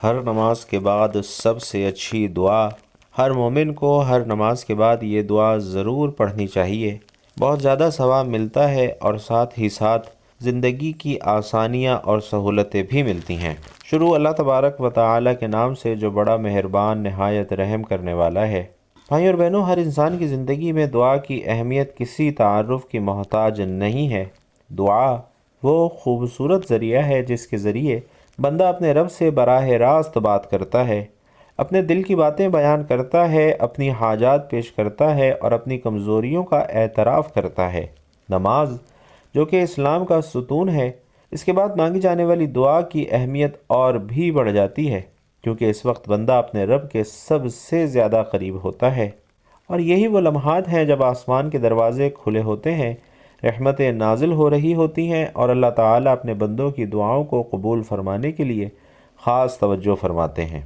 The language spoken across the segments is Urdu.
ہر نماز کے بعد سب سے اچھی دعا، ہر مومن کو ہر نماز کے بعد یہ دعا ضرور پڑھنی چاہیے۔ بہت زیادہ ثواب ملتا ہے اور ساتھ ہی ساتھ زندگی کی آسانیاں اور سہولتیں بھی ملتی ہیں۔ شروع اللہ تبارک و تعالی کے نام سے جو بڑا مہربان نہایت رحم کرنے والا ہے۔ بھائی اور بہنوں، ہر انسان کی زندگی میں دعا کی اہمیت کسی تعارف کی محتاج نہیں ہے۔ دعا وہ خوبصورت ذریعہ ہے جس کے ذریعے بندہ اپنے رب سے براہ راست بات کرتا ہے، اپنے دل کی باتیں بیان کرتا ہے، اپنی حاجات پیش کرتا ہے اور اپنی کمزوریوں کا اعتراف کرتا ہے۔ نماز جو کہ اسلام کا ستون ہے، اس کے بعد مانگی جانے والی دعا کی اہمیت اور بھی بڑھ جاتی ہے، کیونکہ اس وقت بندہ اپنے رب کے سب سے زیادہ قریب ہوتا ہے، اور یہی وہ لمحات ہیں جب آسمان کے دروازے کھلے ہوتے ہیں، رحمتیں نازل ہو رہی ہوتی ہیں اور اللہ تعالیٰ اپنے بندوں کی دعاؤں کو قبول فرمانے کے لیے خاص توجہ فرماتے ہیں۔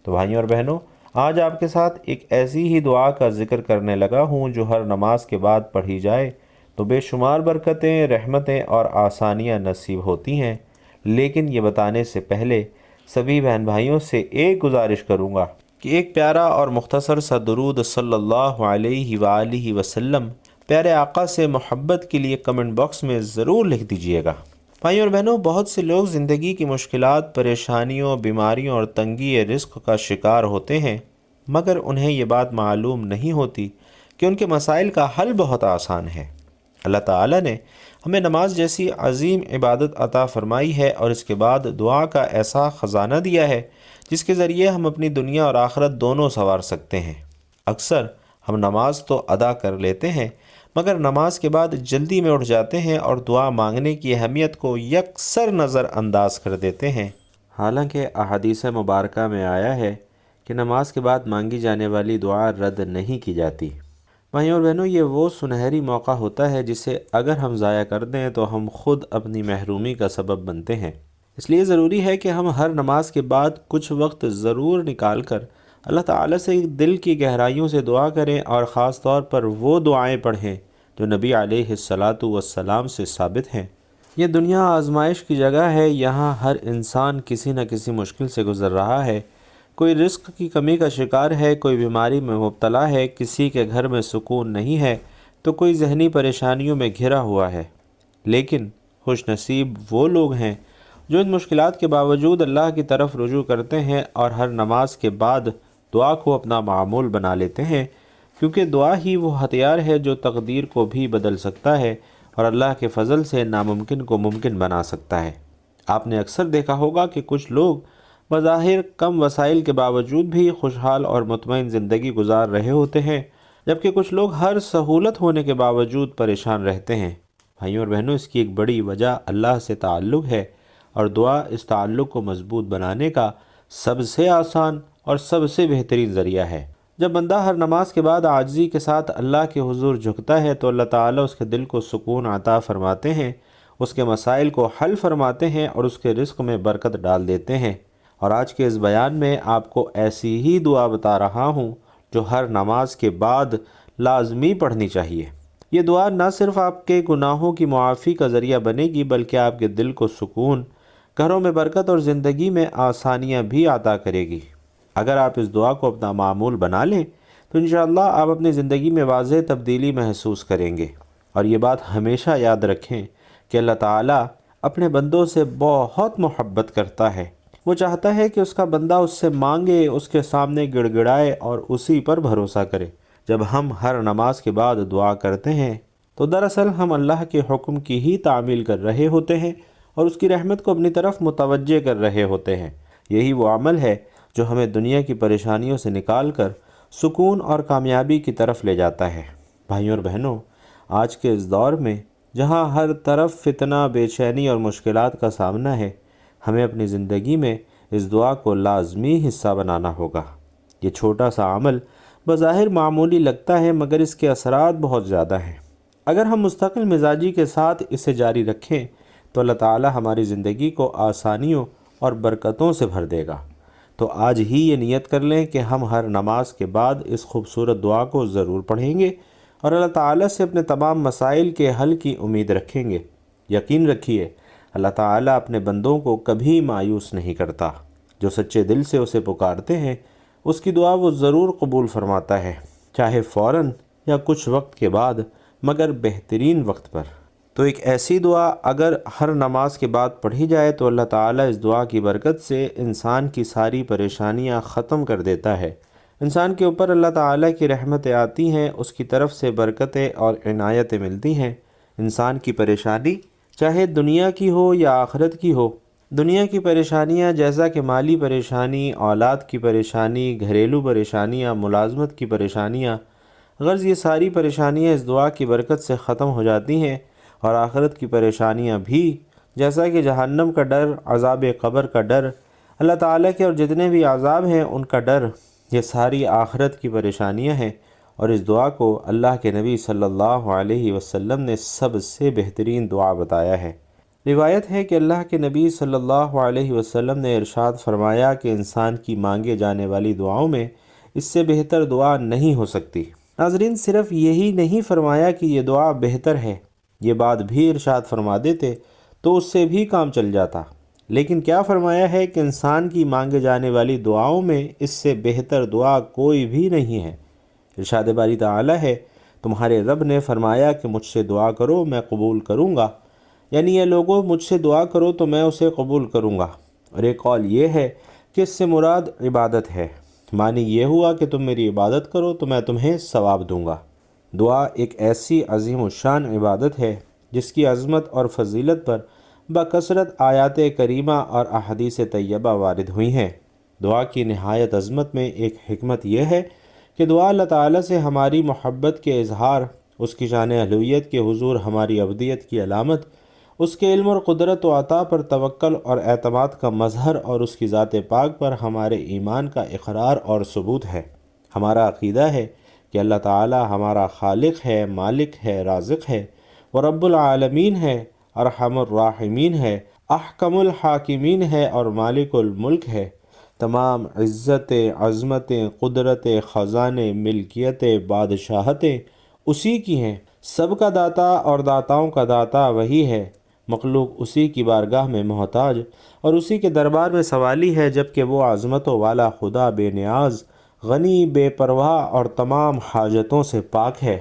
تو بھائیوں اور بہنوں، آج آپ کے ساتھ ایک ایسی ہی دعا کا ذکر کرنے لگا ہوں جو ہر نماز کے بعد پڑھی جائے تو بے شمار برکتیں، رحمتیں اور آسانیاں نصیب ہوتی ہیں۔ لیکن یہ بتانے سے پہلے سبھی بہن بھائیوں سے ایک گزارش کروں گا کہ ایک پیارا اور مختصر سا درود صلی اللہ علیہ وآلہ وسلم پیارے آقا سے محبت کے لیے کمنٹ باکس میں ضرور لکھ دیجئے گا۔ بھائیوں اور بہنوں، بہت سے لوگ زندگی کی مشکلات، پریشانیوں، بیماریوں اور تنگی رزق کا شکار ہوتے ہیں، مگر انہیں یہ بات معلوم نہیں ہوتی کہ ان کے مسائل کا حل بہت آسان ہے۔ اللہ تعالیٰ نے ہمیں نماز جیسی عظیم عبادت عطا فرمائی ہے اور اس کے بعد دعا کا ایسا خزانہ دیا ہے جس کے ذریعے ہم اپنی دنیا اور آخرت دونوں سنوار سکتے ہیں۔ اکثر ہم نماز تو ادا کر لیتے ہیں، مگر نماز کے بعد جلدی میں اٹھ جاتے ہیں اور دعا مانگنے کی اہمیت کو یکسر نظر انداز کر دیتے ہیں۔ حالانکہ احادیث مبارکہ میں آیا ہے کہ نماز کے بعد مانگی جانے والی دعا رد نہیں کی جاتی۔ بھائیوں اور بہنوں، یہ وہ سنہری موقع ہوتا ہے جسے اگر ہم ضائع کر دیں تو ہم خود اپنی محرومی کا سبب بنتے ہیں۔ اس لیے ضروری ہے کہ ہم ہر نماز کے بعد کچھ وقت ضرور نکال کر اللہ تعالیٰ سے دل کی گہرائیوں سے دعا کریں اور خاص طور پر وہ دعائیں پڑھیں جو نبی علیہ الصلاۃ والسلام سے ثابت ہیں۔ یہ دنیا آزمائش کی جگہ ہے، یہاں ہر انسان کسی نہ کسی مشکل سے گزر رہا ہے، کوئی رزق کی کمی کا شکار ہے، کوئی بیماری میں مبتلا ہے، کسی کے گھر میں سکون نہیں ہے تو کوئی ذہنی پریشانیوں میں گھرا ہوا ہے۔ لیکن خوش نصیب وہ لوگ ہیں جو ان مشکلات کے باوجود اللہ کی طرف رجوع کرتے ہیں اور ہر نماز کے بعد دعا کو اپنا معمول بنا لیتے ہیں، کیونکہ دعا ہی وہ ہتھیار ہے جو تقدیر کو بھی بدل سکتا ہے اور اللہ کے فضل سے ناممکن کو ممکن بنا سکتا ہے۔ آپ نے اکثر دیکھا ہوگا کہ کچھ لوگ بظاہر کم وسائل کے باوجود بھی خوشحال اور مطمئن زندگی گزار رہے ہوتے ہیں، جبکہ کچھ لوگ ہر سہولت ہونے کے باوجود پریشان رہتے ہیں۔ بھائیوں اور بہنوں، اس کی ایک بڑی وجہ اللہ سے تعلق ہے، اور دعا اس تعلق کو مضبوط بنانے کا سب سے آسان اور سب سے بہترین ذریعہ ہے۔ جب بندہ ہر نماز کے بعد عاجزی کے ساتھ اللہ کے حضور جھکتا ہے تو اللہ تعالیٰ اس کے دل کو سکون عطا فرماتے ہیں، اس کے مسائل کو حل فرماتے ہیں اور اس کے رزق میں برکت ڈال دیتے ہیں۔ اور آج کے اس بیان میں آپ کو ایسی ہی دعا بتا رہا ہوں جو ہر نماز کے بعد لازمی پڑھنی چاہیے۔ یہ دعا نہ صرف آپ کے گناہوں کی معافی کا ذریعہ بنے گی بلکہ آپ کے دل کو سکون، گھروں میں برکت اور زندگی میں آسانیاں بھی عطا کرے گی۔ اگر آپ اس دعا کو اپنا معمول بنا لیں تو انشاءاللہ آپ اپنی زندگی میں واضح تبدیلی محسوس کریں گے۔ اور یہ بات ہمیشہ یاد رکھیں کہ اللہ تعالیٰ اپنے بندوں سے بہت محبت کرتا ہے۔ وہ چاہتا ہے کہ اس کا بندہ اس سے مانگے، اس کے سامنے گڑ گڑائے اور اسی پر بھروسہ کرے۔ جب ہم ہر نماز کے بعد دعا کرتے ہیں تو دراصل ہم اللہ کے حکم کی ہی تعمیل کر رہے ہوتے ہیں اور اس کی رحمت کو اپنی طرف متوجہ کر رہے ہوتے ہیں۔ یہی وہ عمل ہے جو ہمیں دنیا کی پریشانیوں سے نکال کر سکون اور کامیابی کی طرف لے جاتا ہے۔ بھائیوں اور بہنوں، آج کے اس دور میں جہاں ہر طرف فتنہ، بے چینی اور مشکلات کا سامنا ہے، ہمیں اپنی زندگی میں اس دعا کو لازمی حصہ بنانا ہوگا۔ یہ چھوٹا سا عمل بظاہر معمولی لگتا ہے مگر اس کے اثرات بہت زیادہ ہیں۔ اگر ہم مستقل مزاجی کے ساتھ اسے جاری رکھیں تو اللہ تعالی ہماری زندگی کو آسانیوں اور برکتوں سے بھر دے گا۔ تو آج ہی یہ نیت کر لیں کہ ہم ہر نماز کے بعد اس خوبصورت دعا کو ضرور پڑھیں گے اور اللہ تعالیٰ سے اپنے تمام مسائل کے حل کی امید رکھیں گے۔ یقین رکھیے اللہ تعالیٰ اپنے بندوں کو کبھی مایوس نہیں کرتا۔ جو سچے دل سے اسے پکارتے ہیں اس کی دعا وہ ضرور قبول فرماتا ہے، چاہے فوراً یا کچھ وقت کے بعد، مگر بہترین وقت پر۔ تو ایک ایسی دعا اگر ہر نماز کے بعد پڑھی جائے تو اللہ تعالیٰ اس دعا کی برکت سے انسان کی ساری پریشانیاں ختم کر دیتا ہے۔ انسان کے اوپر اللہ تعالیٰ کی رحمتیں آتی ہیں، اس کی طرف سے برکتیں اور عنایتیں ملتی ہیں۔ انسان کی پریشانی چاہے دنیا کی ہو یا آخرت کی ہو، دنیا کی پریشانیاں جیسا کہ مالی پریشانی، اولاد کی پریشانی، گھریلو پریشانیاں، ملازمت کی پریشانیاں، غرض یہ ساری پریشانیاں اس دعا کی برکت سے ختم ہو جاتی ہیں، اور آخرت کی پریشانیاں بھی، جیسا کہ جہنم کا ڈر، عذاب قبر کا ڈر، اللہ تعالیٰ کے اور جتنے بھی عذاب ہیں ان کا ڈر، یہ ساری آخرت کی پریشانیاں ہیں۔ اور اس دعا کو اللہ کے نبی صلی اللہ علیہ وسلم نے سب سے بہترین دعا بتایا ہے۔ روایت ہے کہ اللہ کے نبی صلی اللہ علیہ وسلم نے ارشاد فرمایا کہ انسان کی مانگے جانے والی دعاؤں میں اس سے بہتر دعا نہیں ہو سکتی۔ ناظرین، صرف یہی نہیں فرمایا کہ یہ دعا بہتر ہے، یہ بات بھی ارشاد فرما دیتے تو اس سے بھی کام چل جاتا، لیکن کیا فرمایا ہے کہ انسان کی مانگے جانے والی دعاؤں میں اس سے بہتر دعا کوئی بھی نہیں ہے۔ ارشاد باری تعالیٰ ہے، تمہارے رب نے فرمایا کہ مجھ سے دعا کرو میں قبول کروں گا، یعنی یہ لوگوں مجھ سے دعا کرو تو میں اسے قبول کروں گا۔ اور ایک قول یہ ہے کہ اس سے مراد عبادت ہے، معنی یہ ہوا کہ تم میری عبادت کرو تو میں تمہیں ثواب دوں گا۔ دعا ایک ایسی عظیم الشان عبادت ہے جس کی عظمت اور فضیلت پر بکثرت آیات کریمہ اور احادیث طیبہ وارد ہوئی ہیں۔ دعا کی نہایت عظمت میں ایک حکمت یہ ہے کہ دعا اللہ تعالیٰ سے ہماری محبت کے اظہار، اس کی شان الوہیت کے حضور ہماری عبودیت کی علامت، اس کے علم اور قدرت و عطا پر توکل اور اعتماد کا مظہر، اور اس کی ذات پاک پر ہمارے ایمان کا اقرار اور ثبوت ہے۔ ہمارا عقیدہ ہے کہ اللہ تعالیٰ ہمارا خالق ہے، مالک ہے، رازق ہے، وہ رب العالمین ہے، ارحم الراحمین ہے، احکم الحاکمین ہے اور مالک الملک ہے۔ تمام عزتیں، عظمتیں، قدرتیں، خزانے، ملکیتیں، بادشاہتیں اسی کی ہیں۔ سب کا داتا اور داتاؤں کا داتا وہی ہے۔ مخلوق اسی کی بارگاہ میں محتاج اور اسی کے دربار میں سوالی ہے، جبکہ وہ عظمتوں والا خدا بے نیاز، غنی، بے پرواہ اور تمام حاجتوں سے پاک ہے۔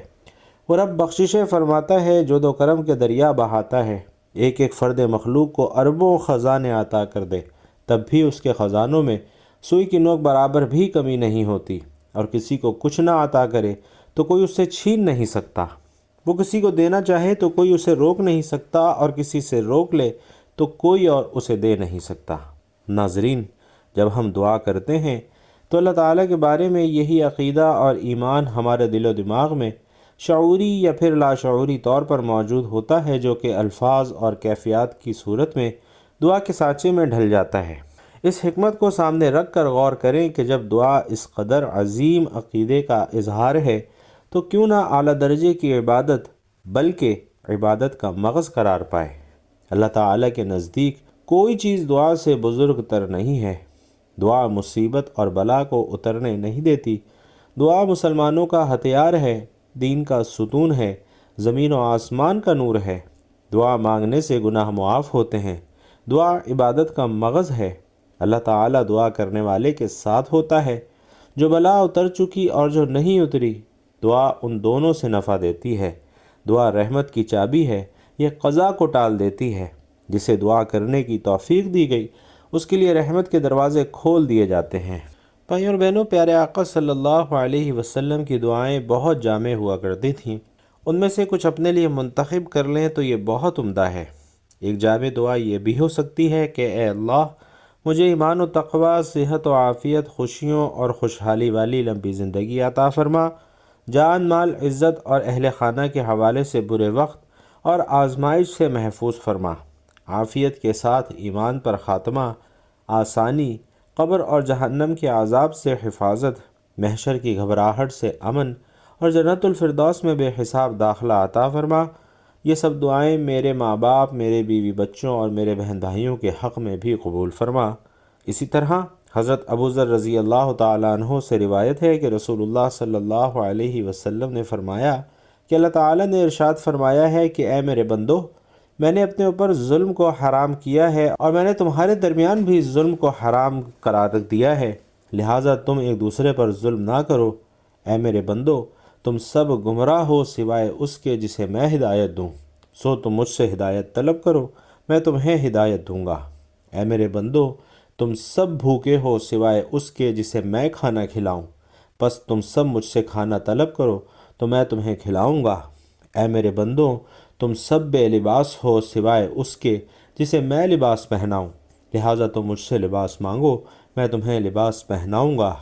وہ رب بخششیں فرماتا ہے، جود و کرم کے دریا بہاتا ہے، ایک ایک فرد مخلوق کو اربوں خزانے عطا کر دے، تب بھی اس کے خزانوں میں سوئی کی نوک برابر بھی کمی نہیں ہوتی، اور کسی کو کچھ نہ عطا کرے تو کوئی اس سے چھین نہیں سکتا۔ وہ کسی کو دینا چاہے تو کوئی اسے روک نہیں سکتا، اور کسی سے روک لے تو کوئی اور اسے دے نہیں سکتا۔ ناظرین، جب ہم دعا کرتے ہیں تو اللہ تعالیٰ کے بارے میں یہی عقیدہ اور ایمان ہمارے دل و دماغ میں شعوری یا پھر لاشعوری طور پر موجود ہوتا ہے، جو کہ الفاظ اور کیفیات کی صورت میں دعا کے سانچے میں ڈھل جاتا ہے۔ اس حکمت کو سامنے رکھ کر غور کریں کہ جب دعا اس قدر عظیم عقیدے کا اظہار ہے تو کیوں نہ اعلیٰ درجے کی عبادت بلکہ عبادت کا مغز قرار پائے۔ اللہ تعالیٰ کے نزدیک کوئی چیز دعا سے بزرگ تر نہیں ہے۔ دعا مصیبت اور بلا کو اترنے نہیں دیتی۔ دعا مسلمانوں کا ہتھیار ہے، دین کا ستون ہے، زمین و آسمان کا نور ہے۔ دعا مانگنے سے گناہ معاف ہوتے ہیں۔ دعا عبادت کا مغز ہے۔ اللہ تعالیٰ دعا کرنے والے کے ساتھ ہوتا ہے۔ جو بلا اتر چکی اور جو نہیں اتری، دعا ان دونوں سے نفع دیتی ہے۔ دعا رحمت کی چابی ہے، یہ قضا کو ٹال دیتی ہے۔ جسے دعا کرنے کی توفیق دی گئی اس کے لیے رحمت کے دروازے کھول دیے جاتے ہیں۔ بھائیوں اور بہنوں، پیارے آقا صلی اللہ علیہ وسلم کی دعائیں بہت جامع ہوا کرتی تھیں۔ ان میں سے کچھ اپنے لیے منتخب کر لیں تو یہ بہت عمدہ ہے۔ ایک جامع دعا یہ بھی ہو سکتی ہے کہ اے اللہ، مجھے ایمان و تقوی، صحت و عافیت، خوشیوں اور خوشحالی والی لمبی زندگی عطا فرما، جان، مال، عزت اور اہل خانہ کے حوالے سے برے وقت اور آزمائش سے محفوظ فرما، عافیت کے ساتھ ایمان پر خاتمہ، آسانی، قبر اور جہنم کے عذاب سے حفاظت، محشر کی گھبراہٹ سے امن اور جنت الفردوس میں بے حساب داخلہ عطا فرما۔ یہ سب دعائیں میرے ماں باپ، میرے بیوی بچوں اور میرے بہن بھائیوں کے حق میں بھی قبول فرما۔ اسی طرح حضرت ابوذر رضی اللہ تعالیٰ عنہ سے روایت ہے کہ رسول اللہ صلی اللہ علیہ وسلم نے فرمایا کہ اللہ تعالیٰ نے ارشاد فرمایا ہے کہ اے میرے بندو، میں نے اپنے اوپر ظلم کو حرام کیا ہے اور میں نے تمہارے درمیان بھی ظلم کو حرام قرار رکھ دیا ہے، لہٰذا تم ایک دوسرے پر ظلم نہ کرو۔ اے میرے بندو، تم سب گمراہ ہو سوائے اس کے جسے میں ہدایت دوں، سو تم مجھ سے ہدایت طلب کرو، میں تمہیں ہدایت دوں گا۔ اے میرے بندو، تم سب بھوکے ہو سوائے اس کے جسے میں کھانا کھلاؤں، پس تم سب مجھ سے کھانا طلب کرو تو میں تمہیں کھلاؤں گا۔ اے میرے بندو، تم سب بے لباس ہو سوائے اس کے جسے میں لباس پہناؤں، لہٰذا تم مجھ سے لباس مانگو، میں تمہیں لباس پہناؤں گا۔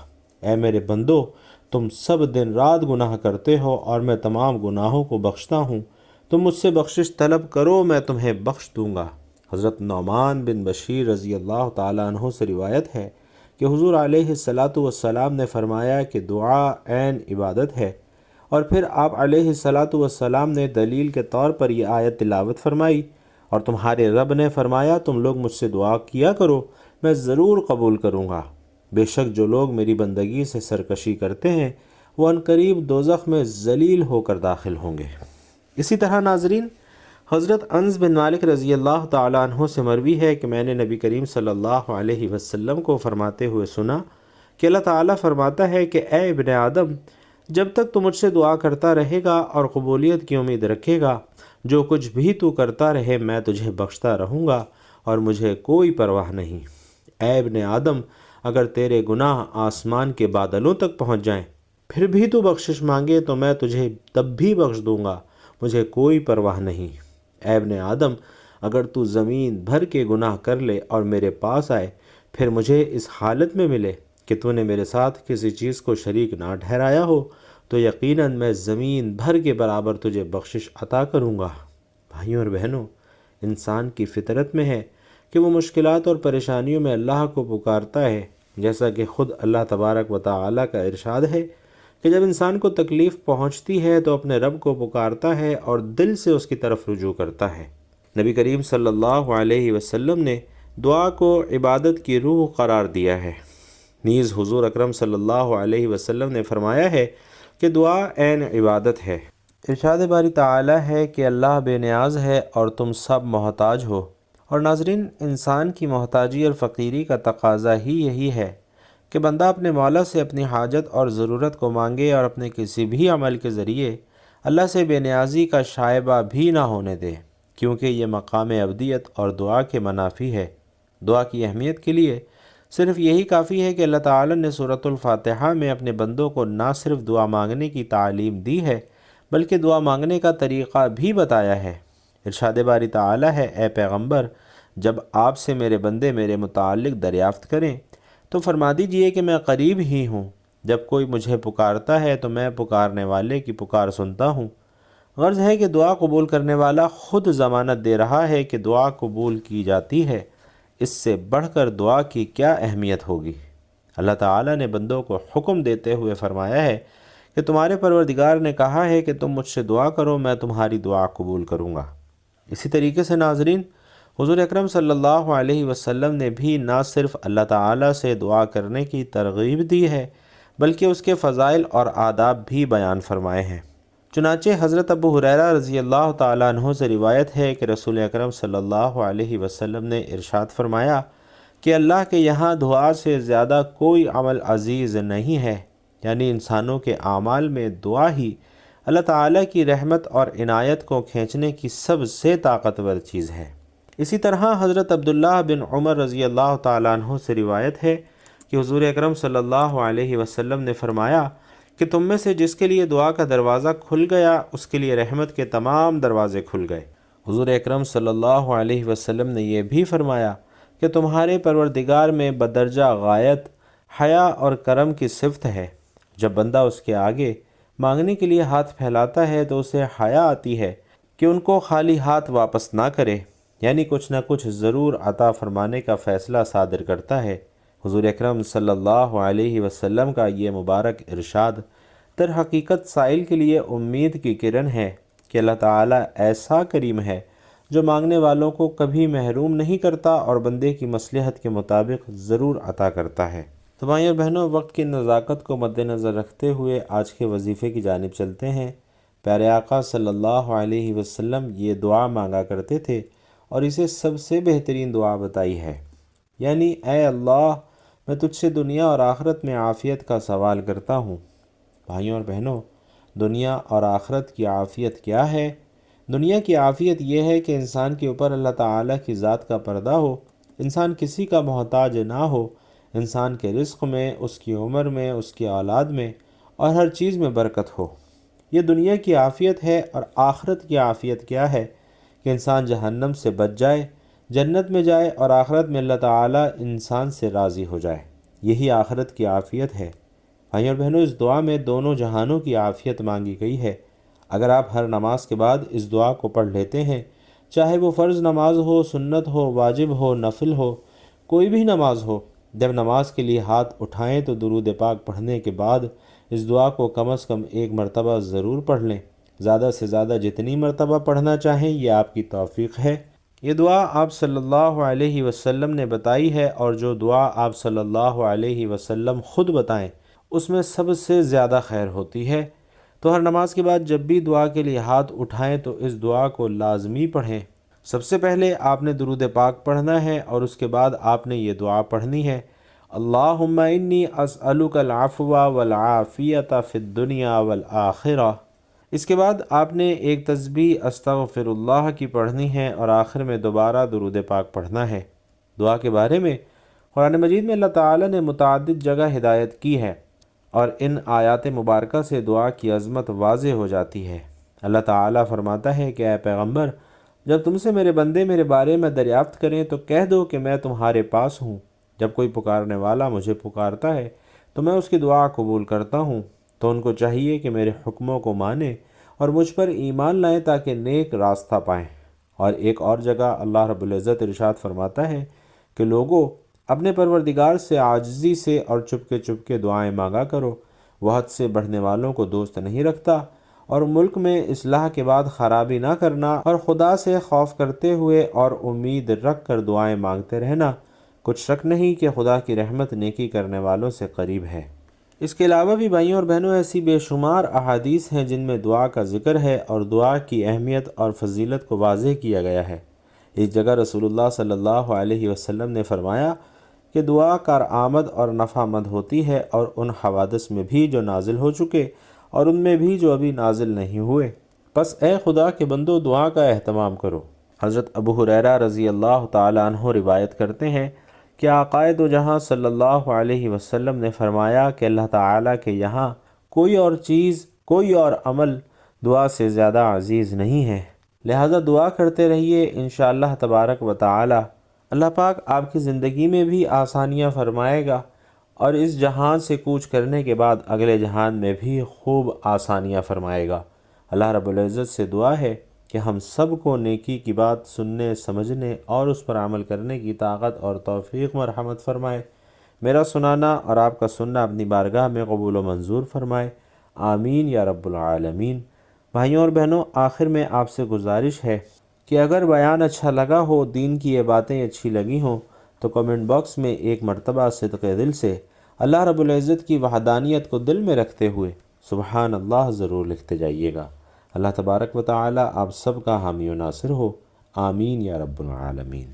اے میرے بندو، تم سب دن رات گناہ کرتے ہو اور میں تمام گناہوں کو بخشتا ہوں، تم مجھ سے بخشش طلب کرو، میں تمہیں بخش دوں گا۔ حضرت نعمان بن بشیر رضی اللہ تعالیٰ عنہ سے روایت ہے کہ حضور علیہ الصلاۃ نے فرمایا کہ دعا عین عبادت ہے، اور پھر آپ علیہ الصلاۃ نے دلیل کے طور پر یہ آیت تلاوت فرمائی، اور تمہارے رب نے فرمایا تم لوگ مجھ سے دعا کیا کرو، میں ضرور قبول کروں گا۔ بے شک جو لوگ میری بندگی سے سرکشی کرتے ہیں وہ عنقریب دوزخ میں ذلیل ہو کر داخل ہوں گے۔ اسی طرح ناظرین، حضرت انس بن مالک رضی اللہ تعالیٰ عنہ سے مروی ہے کہ میں نے نبی کریم صلی اللہ علیہ وسلم کو فرماتے ہوئے سنا کہ اللہ تعالیٰ فرماتا ہے کہ اے ابن آدم، جب تک تو مجھ سے دعا کرتا رہے گا اور قبولیت کی امید رکھے گا، جو کچھ بھی تو کرتا رہے میں تجھے بخشتا رہوں گا اور مجھے کوئی پرواہ نہیں۔ اے ابن آدم، اگر تیرے گناہ آسمان کے بادلوں تک پہنچ جائیں پھر بھی تو بخشش مانگے تو میں تجھے تب بھی بخش دوں گا، مجھے کوئی پرواہ نہیں۔ اے ابن آدم، اگر تو زمین بھر کے گناہ کر لے اور میرے پاس آئے پھر مجھے اس حالت میں ملے کہ تو نے میرے ساتھ کسی چیز کو شریک نہ ٹھہرایا ہو تو یقیناً میں زمین بھر کے برابر تجھے بخشش عطا کروں گا۔ بھائیوں اور بہنوں، انسان کی فطرت میں ہے کہ وہ مشکلات اور پریشانیوں میں اللہ کو پکارتا ہے، جیسا کہ خود اللہ تبارک و تعالیٰ کا ارشاد ہے کہ جب انسان کو تکلیف پہنچتی ہے تو اپنے رب کو پکارتا ہے اور دل سے اس کی طرف رجوع کرتا ہے۔ نبی کریم صلی اللہ علیہ وسلم نے دعا کو عبادت کی روح قرار دیا ہے۔ نیز حضور اکرم صلی اللہ علیہ وسلم نے فرمایا ہے کہ دعا عین عبادت ہے۔ ارشاد باری تعالیٰ ہے کہ اللہ بے نیاز ہے اور تم سب محتاج ہو۔ اور ناظرین، انسان کی محتاجی اور فقیری کا تقاضا ہی یہی ہے کہ بندہ اپنے مولا سے اپنی حاجت اور ضرورت کو مانگے اور اپنے کسی بھی عمل کے ذریعے اللہ سے بے نیازی کا شائبہ بھی نہ ہونے دے، کیونکہ یہ مقام ابدیت اور دعا کے منافی ہے۔ دعا کی اہمیت کے لیے صرف یہی کافی ہے کہ اللہ تعالیٰ نے سورۃ الفاتحہ میں اپنے بندوں کو نہ صرف دعا مانگنے کی تعلیم دی ہے بلکہ دعا مانگنے کا طریقہ بھی بتایا ہے۔ ارشاد باری تعالیٰ ہے، اے پیغمبر، جب آپ سے میرے بندے میرے متعلق دریافت کریں تو فرما دیجئے کہ میں قریب ہی ہوں، جب کوئی مجھے پکارتا ہے تو میں پکارنے والے کی پکار سنتا ہوں۔ غرض ہے کہ دعا قبول کرنے والا خود ضمانت دے رہا ہے کہ دعا قبول کی جاتی ہے، اس سے بڑھ کر دعا کی کیا اہمیت ہوگی۔ اللہ تعالیٰ نے بندوں کو حکم دیتے ہوئے فرمایا ہے کہ تمہارے پروردگار نے کہا ہے کہ تم مجھ سے دعا کرو، میں تمہاری دعا قبول کروں گا۔ اسی طریقے سے ناظرین، حضور اکرم صلی اللہ علیہ وسلم نے بھی نہ صرف اللہ تعالیٰ سے دعا کرنے کی ترغیب دی ہے بلکہ اس کے فضائل اور آداب بھی بیان فرمائے ہیں۔ چنانچہ حضرت ابو ہریرہ رضی اللہ تعالیٰ عنہ سے روایت ہے کہ رسول اکرم صلی اللہ علیہ وسلم نے ارشاد فرمایا کہ اللہ کے یہاں دعا سے زیادہ کوئی عمل عزیز نہیں ہے، یعنی انسانوں کے اعمال میں دعا ہی اللہ تعالیٰ کی رحمت اور عنایت کو کھینچنے کی سب سے طاقتور چیز ہے۔ اسی طرح حضرت عبداللہ بن عمر رضی اللہ تعالیٰ عنہ سے روایت ہے کہ حضور اکرم صلی اللہ علیہ وسلم نے فرمایا کہ تم میں سے جس کے لیے دعا کا دروازہ کھل گیا اس کے لیے رحمت کے تمام دروازے کھل گئے۔ حضور اکرم صلی اللہ علیہ وسلم نے یہ بھی فرمایا کہ تمہارے پروردگار میں بدرجہ غایت حیا اور کرم کی صفت ہے۔ جب بندہ اس کے آگے مانگنے کے لیے ہاتھ پھیلاتا ہے تو اسے حیا آتی ہے کہ ان کو خالی ہاتھ واپس نہ کرے، یعنی کچھ نہ کچھ ضرور عطا فرمانے کا فیصلہ صادر کرتا ہے۔ حضور اکرم صلی اللہ علیہ وسلم کا یہ مبارک ارشاد در حقیقت سائل کے لیے امید کی کرن ہے کہ اللہ تعالیٰ ایسا کریم ہے جو مانگنے والوں کو کبھی محروم نہیں کرتا اور بندے کی مصلحت کے مطابق ضرور عطا کرتا ہے۔ تو بھائیوں اور بہنوں، وقت کی نزاکت کو مد نظر رکھتے ہوئے آج کے وظیفے کی جانب چلتے ہیں۔ پیارے آقا صلی اللہ علیہ وسلم یہ دعا مانگا کرتے تھے اور اسے سب سے بہترین دعا بتائی ہے، یعنی اے اللہ میں تجھ سے دنیا اور آخرت میں عافیت کا سوال کرتا ہوں۔ بھائیوں اور بہنوں، دنیا اور آخرت کی عافیت کیا ہے؟ دنیا کی عافیت یہ ہے کہ انسان کے اوپر اللہ تعالیٰ کی ذات کا پردہ ہو، انسان کسی کا محتاج نہ ہو، انسان کے رزق میں، اس کی عمر میں، اس کی اولاد میں اور ہر چیز میں برکت ہو۔ یہ دنیا کی عافیت ہے۔ اور آخرت کی عافیت کیا ہے؟ کہ انسان جہنم سے بچ جائے، جنت میں جائے اور آخرت میں اللہ تعالیٰ انسان سے راضی ہو جائے۔ یہی آخرت کی عافیت ہے۔ بھائیوں اور بہنوں، اس دعا میں دونوں جہانوں کی عافیت مانگی گئی ہے۔ اگر آپ ہر نماز کے بعد اس دعا کو پڑھ لیتے ہیں، چاہے وہ فرض نماز ہو، سنت ہو، واجب ہو، نفل ہو، کوئی بھی نماز ہو، جب نماز کے لیے ہاتھ اٹھائیں تو درود پاک پڑھنے کے بعد اس دعا کو کم از کم ایک مرتبہ ضرور پڑھ لیں۔ زیادہ سے زیادہ جتنی مرتبہ پڑھنا چاہیں یہ آپ کی توفیق ہے۔ یہ دعا آپ صلی اللہ علیہ وسلم نے بتائی ہے، اور جو دعا آپ صلی اللہ علیہ وسلم خود بتائیں اس میں سب سے زیادہ خیر ہوتی ہے۔ تو ہر نماز کے بعد جب بھی دعا کے لیے ہاتھ اٹھائیں تو اس دعا کو لازمی پڑھیں۔ سب سے پہلے آپ نے درود پاک پڑھنا ہے اور اس کے بعد آپ نے یہ دعا پڑھنی ہے، اللہم انی اسألک العفو والعافیت فی الدنیا والآخرہ۔ اس کے بعد آپ نے ایک تسبیح استغفر اللہ کی پڑھنی ہے اور آخر میں دوبارہ درود پاک پڑھنا ہے۔ دعا کے بارے میں قرآن مجید میں اللہ تعالیٰ نے متعدد جگہ ہدایت کی ہے، اور ان آیات مبارکہ سے دعا کی عظمت واضح ہو جاتی ہے۔ اللہ تعالیٰ فرماتا ہے کہ اے پیغمبر، جب تم سے میرے بندے میرے بارے میں دریافت کریں تو کہہ دو کہ میں تمہارے پاس ہوں۔ جب کوئی پکارنے والا مجھے پکارتا ہے تو میں اس کی دعا قبول کرتا ہوں، تو ان کو چاہیے کہ میرے حکموں کو مانیں اور مجھ پر ایمان لائیں تاکہ نیک راستہ پائیں۔ اور ایک اور جگہ اللہ رب العزت ارشاد فرماتا ہے کہ لوگوں، اپنے پروردگار سے عاجزی سے اور چپکے دعائیں مانگا کرو، وہ حد سے بڑھنے والوں کو دوست نہیں رکھتا، اور ملک میں اصلاح کے بعد خرابی نہ کرنا اور خدا سے خوف کرتے ہوئے اور امید رکھ کر دعائیں مانگتے رہنا، کچھ شک نہیں کہ خدا کی رحمت نیکی کرنے والوں سے قریب ہے۔ اس کے علاوہ بھی بھائیوں اور بہنوں ایسی بے شمار احادیث ہیں جن میں دعا کا ذکر ہے اور دعا کی اہمیت اور فضیلت کو واضح کیا گیا ہے۔ اس جگہ رسول اللہ صلی اللہ علیہ وسلم نے فرمایا کہ دعا کارآمد اور نفع مند ہوتی ہے، اور ان حوادث میں بھی جو نازل ہو چکے اور ان میں بھی جو ابھی نازل نہیں ہوئے۔ پس اے خدا کے بندو، دعا کا اہتمام کرو۔ حضرت ابو ہریرہ رضی اللہ تعالی عنہ روایت کرتے ہیں کہ آقائے دو جہاں صلی اللہ علیہ وسلم نے فرمایا کہ اللہ تعالیٰ کے یہاں کوئی اور چیز، کوئی اور عمل دعا سے زیادہ عزیز نہیں ہے، لہذا دعا کرتے رہیے، انشاءاللہ تبارک و تعالی اللہ پاک آپ کی زندگی میں بھی آسانیاں فرمائے گا، اور اس جہان سے کوچ کرنے کے بعد اگلے جہان میں بھی خوب آسانیاں فرمائے گا۔ اللہ رب العزت سے دعا ہے کہ ہم سب کو نیکی کی بات سننے، سمجھنے اور اس پر عمل کرنے کی طاقت اور توفیق مرحمت فرمائے۔ میرا سنانا اور آپ کا سننا اپنی بارگاہ میں قبول و منظور فرمائے، آمین یا رب العالمین۔ بھائیوں اور بہنوں، آخر میں آپ سے گزارش ہے کہ اگر بیان اچھا لگا ہو، دین کی یہ باتیں اچھی لگی ہوں، تو کمنٹ باکس میں ایک مرتبہ صدق دل سے اللہ رب العزت کی وحدانیت کو دل میں رکھتے ہوئے سبحان اللہ ضرور لکھتے جائیے گا۔ اللہ تبارک و تعالی آپ سب کا حامی و ناصر ہو، آمین یا رب العالمین۔